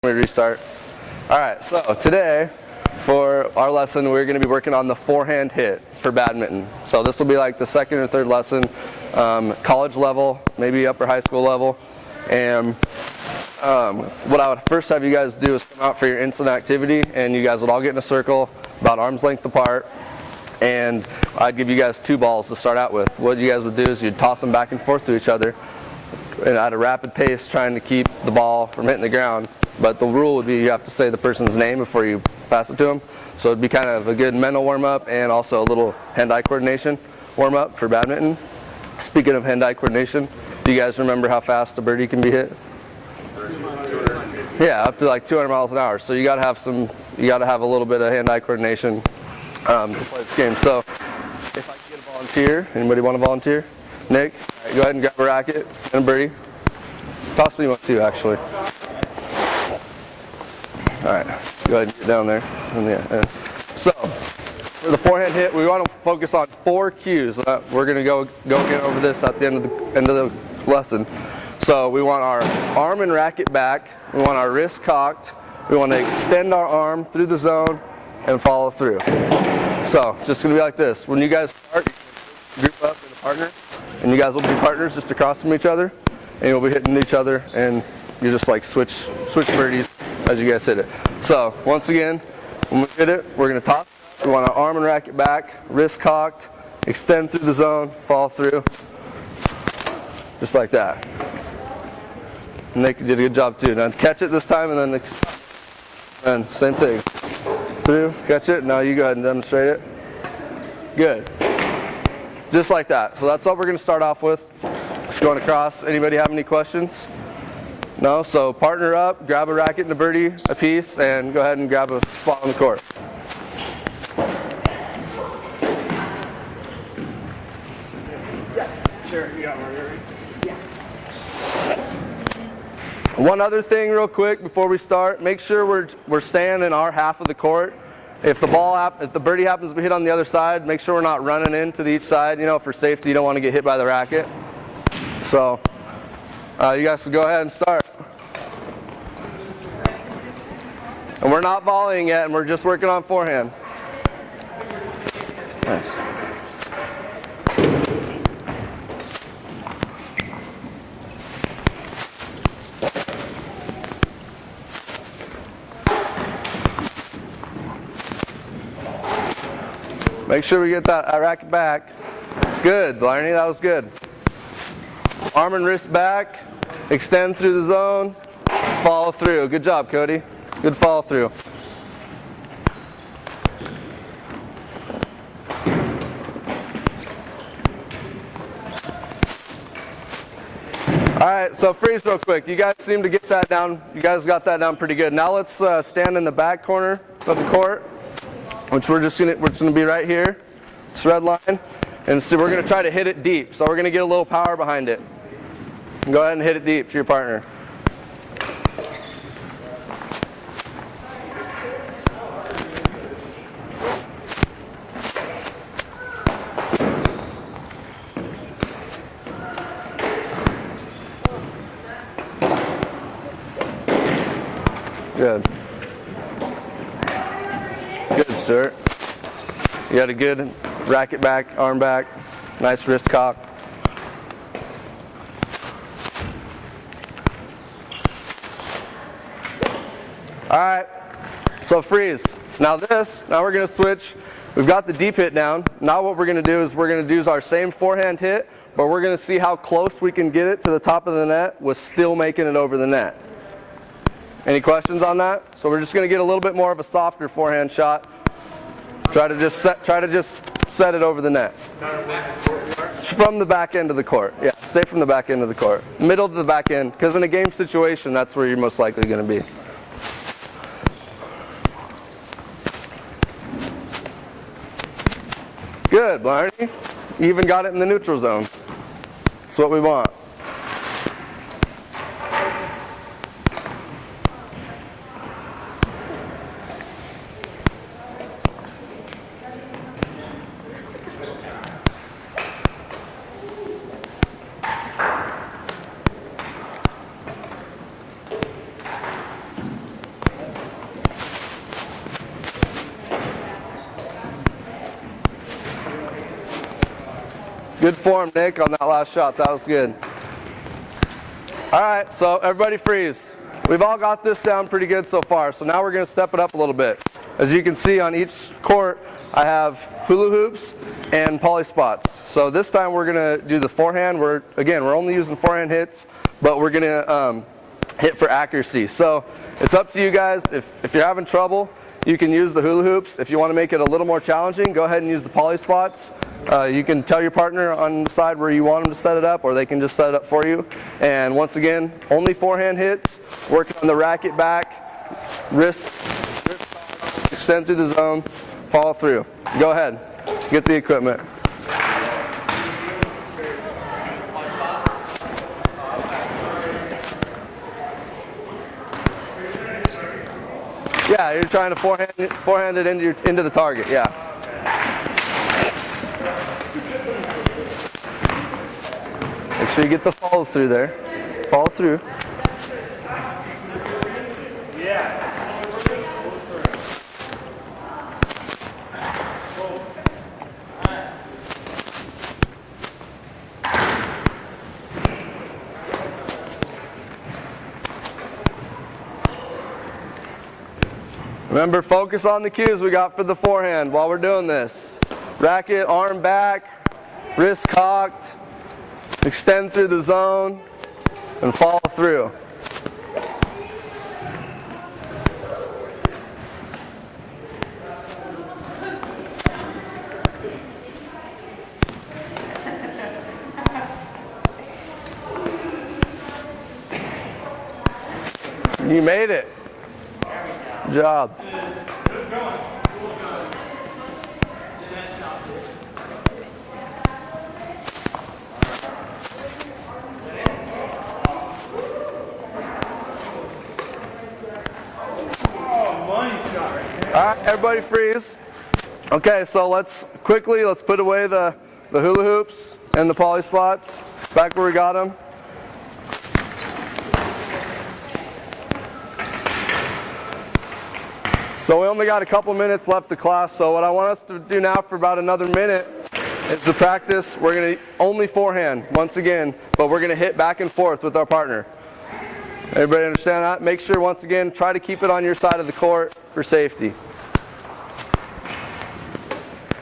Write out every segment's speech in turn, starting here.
Let me restart. Alright, so today for our lesson we're going to be working on the forehand hit for badminton. So this will be like the second or third lesson, college level, maybe upper high school level. And what I would first have you guys do is come out for your instant activity, and you guys would all get in a circle about arm's length apart. And I'd give you guys 2 balls to start out with. What you guys would do is you'd toss them back and forth to each other and at a rapid pace, trying to keep the ball from hitting the ground. But the rule would be you have to say the person's name before you pass it to them. So it'd be kind of a good mental warm-up and also a little hand-eye coordination warm-up for badminton. Speaking of hand-eye coordination, do you guys remember how fast a birdie can be hit? Yeah, up to like 200 miles an hour. So you got to have a little bit of hand-eye coordination to play this game. So if I can get a volunteer, anybody want to volunteer? Nick, all right, go ahead and grab a racket and a birdie. Toss me one too, actually. All right, go ahead and get down there. So, for the forehand hit, we want to focus on 4 cues. We're going to go again over this at the end of the lesson. So we want our arm and racket back. We want our wrist cocked. We want to extend our arm through the zone and follow through. So it's just going to be like this. When you guys start, you group up in a partner, and you guys will be partners just across from each other, and you'll be hitting each other, and you just like switch birdies as you guys hit it. So once again, when we hit it, we're going to toss. We want our arm and racket back, wrist cocked, extend through the zone, follow through, just like that. Nick did a good job too. Now catch it this time, and then same thing. Through, catch it. Now you go ahead and demonstrate it. Good. Just like that. So that's what we're going to start off with. Just going across. Anybody have any questions? No? So partner up, grab a racket and a birdie apiece, and go ahead and grab a spot on the court. Yeah, sure. You got one already? Yeah. One other thing real quick before we start, make sure we're staying in our half of the court. If the birdie happens to be hit on the other side, make sure we're not running into each side. You know, for safety, you don't want to get hit by the racket. So you guys can go ahead and start. And we're not volleying yet, and we're just working on forehand. Nice. Make sure we get that racket back. Good, Blarney, that was good. Arm and wrist back, extend through the zone, follow through. Good job, Cody. Good follow through. Alright, so freeze real quick. You guys seem to get that down. You guys got that down pretty good. Now let's stand in the back corner of the court, which we're just gonna be right here, this red line, and so we're gonna try to hit it deep. So we're gonna get a little power behind it. Go ahead and hit it deep to your partner. Good. Good, Stuart. You got a good racket back, arm back, nice wrist cock. Alright, so freeze. Now we're going to switch. We've got the deep hit down. Now what we're going to do is we're going to do our same forehand hit, but we're going to see how close we can get it to the top of the net with still making it over the net. Any questions on that? So we're just going to get a little bit more of a softer forehand shot. Try to just set it over the net. From the back end of the court. Yeah, stay from the back end of the court. Middle to the back end, because in a game situation, that's where you're most likely going to be. Good, Blarney. You even got it in the neutral zone. That's what we want. Good form, Nick, on that last shot. That was good. All right, so everybody freeze. We've all got this down pretty good so far, so now we're going to step it up a little bit. As you can see on each court, I have hula hoops and poly spots. So this time we're going to do the forehand. We're only using forehand hits, but we're going to hit for accuracy. So it's up to you guys. If you're having trouble, you can use the hula hoops. If you want to make it a little more challenging, go ahead and use the poly spots. You can tell your partner on the side where you want them to set it up, or they can just set it up for you. And once again, only forehand hits, working on the racket back, wrist extend through the zone, follow through. Go ahead, get the equipment. Yeah, you're trying to forehand it into the target, yeah. Make sure you get the follow through there. Follow through. Yeah. Remember, focus on the cues we got for the forehand while we're doing this. Racket, arm back, wrist cocked, extend through the zone, and follow through. You made it. Good job. All right, everybody freeze. Okay, so let's put away the hula hoops and the poly spots back where we got them. So we only got a couple minutes left of class, so what I want us to do now for about another minute is to practice. We're going to only forehand once again, but we're going to hit back and forth with our partner. Everybody understand that? Make sure, once again, try to keep it on your side of the court for safety.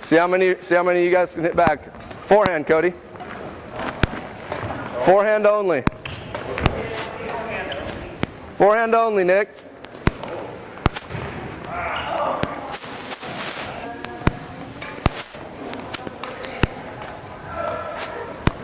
See how many of you guys can hit back. Forehand, Cody. Forehand only. Forehand only, Nick.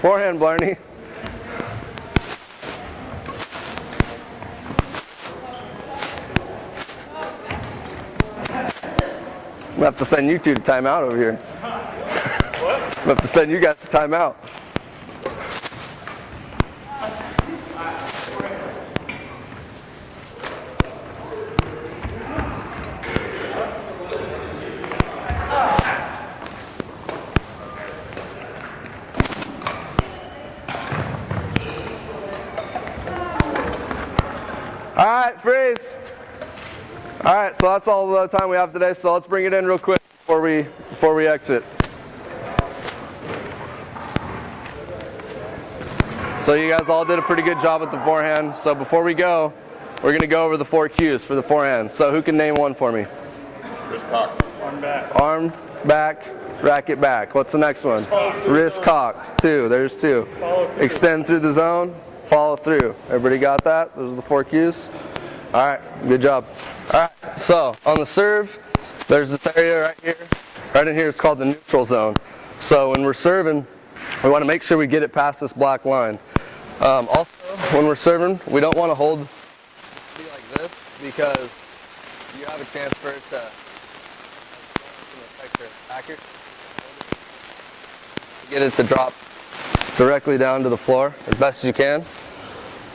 Forehand, Blarney. I'm going to have to send you two to timeout over here. What? I'm going to have to send you guys to timeout. All right, freeze. All right, so that's all the time we have today. So let's bring it in real quick before we exit. So you guys all did a pretty good job with the forehand. So before we go, we're going to go over the 4 cues for the forehand. So who can name one for me? Wrist cocked. Arm back. Arm back, racket back. What's the next one? Wrist cocked. 2. There's 2. Extend through the zone. Follow through. Everybody got that? Those are the 4 cues. All right, good job. All right, so on the serve, there's this area right here. Right in here is called the neutral zone. So when we're serving, we want to make sure we get it past this black line. Also, when we're serving, we don't want to hold be like this because you have a chance for it to affect your accuracy. Get it to drop directly down to the floor as best as you can.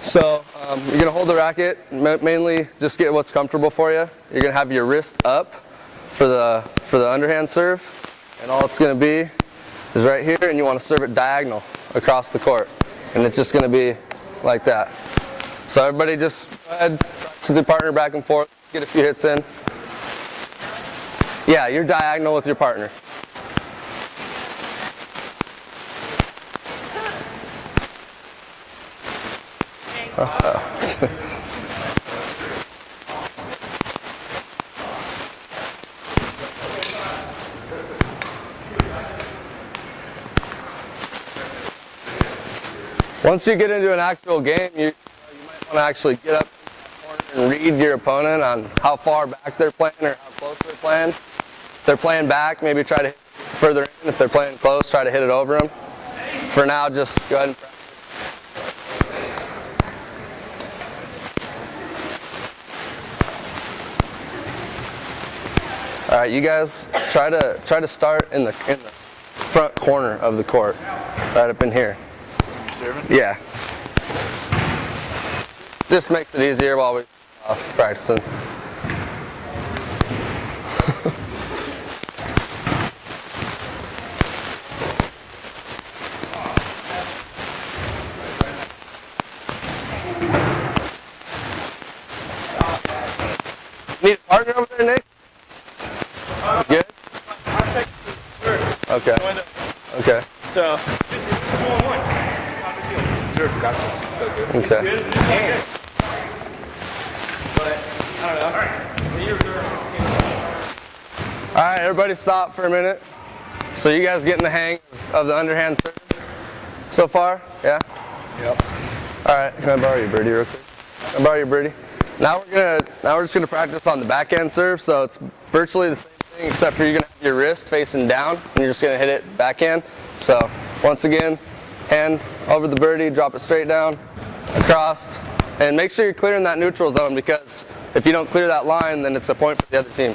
So you're going to hold the racket, mainly just get what's comfortable for you. You're going to have your wrist up for the underhand serve, and all it's going to be is right here, and you want to serve it diagonal across the court, and it's just going to be like that. So everybody just go ahead, practice with your partner back and forth, get a few hits in. Yeah, you're diagonal with your partner. Once you get into an actual game, you might want to actually get up and read your opponent on how far back they're playing or how close they're playing. If they're playing back, maybe try to hit further in. If they're playing close, try to hit it over them. For now, just go ahead and practice. All right, you guys try to start in the front corner of the court, right up in here. Yeah. This makes it easier while we're practicing. Need a partner over there, Nick? Good? Okay. Okay. So, 1-1. Stuart's got this. He's so good. Okay. He's good. But, I don't know. All right, everybody stop for a minute. So you guys getting the hang of the underhand serve so far? Yeah? Yep. All right, can I borrow your birdie real quick? Can I borrow your birdie? Now we're just gonna practice on the backhand serve, so it's virtually the same thing except for you're gonna have your wrist facing down and you're just gonna hit it backhand. So once again, hand over the birdie, drop it straight down, across, and make sure you're clearing that neutral zone because if you don't clear that line, then it's a point for the other team.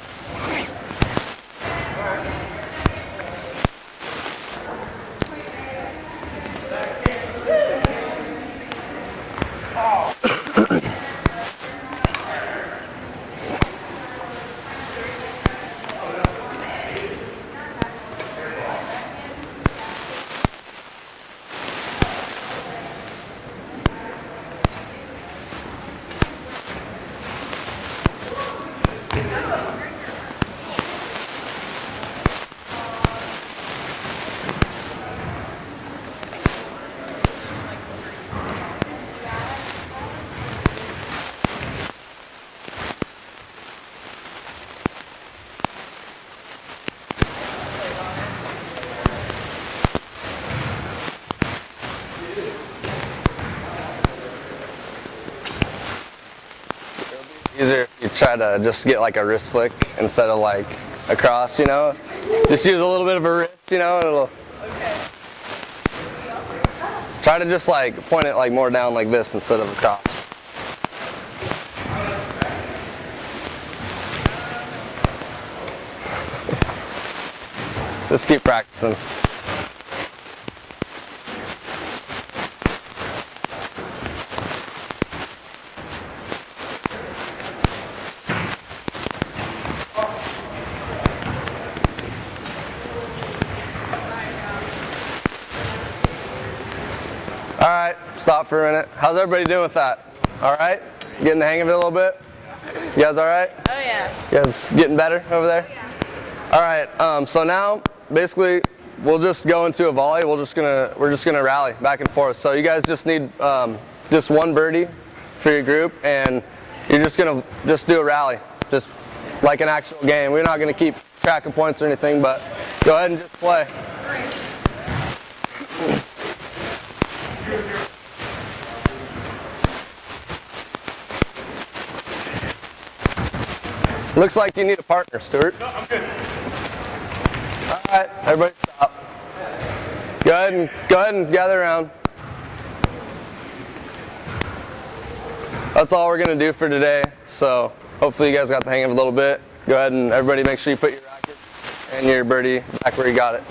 Easier if you try to just get like a wrist flick instead of like across, you know? Just use a little bit of a wrist, you know, and it'll... Try to just like point it like more down like this instead of across. Just keep practicing. All right, stop for a minute. How's everybody doing with that? All right? Getting the hang of it a little bit? You guys all right? Oh yeah. You guys getting better over there? All right, so now basically we'll just go into a volley. We're just gonna rally back and forth. So you guys just need just one birdie for your group, and you're just gonna do a rally, just like an actual game. We're not gonna keep track of points or anything, but go ahead and just play. Looks like you need a partner, Stuart. No, I'm good. All right, everybody stop. Go ahead and gather around. That's all we're gonna do for today. So hopefully you guys got the hang of it a little bit. Go ahead and everybody make sure you put your racket and your birdie back where you got it.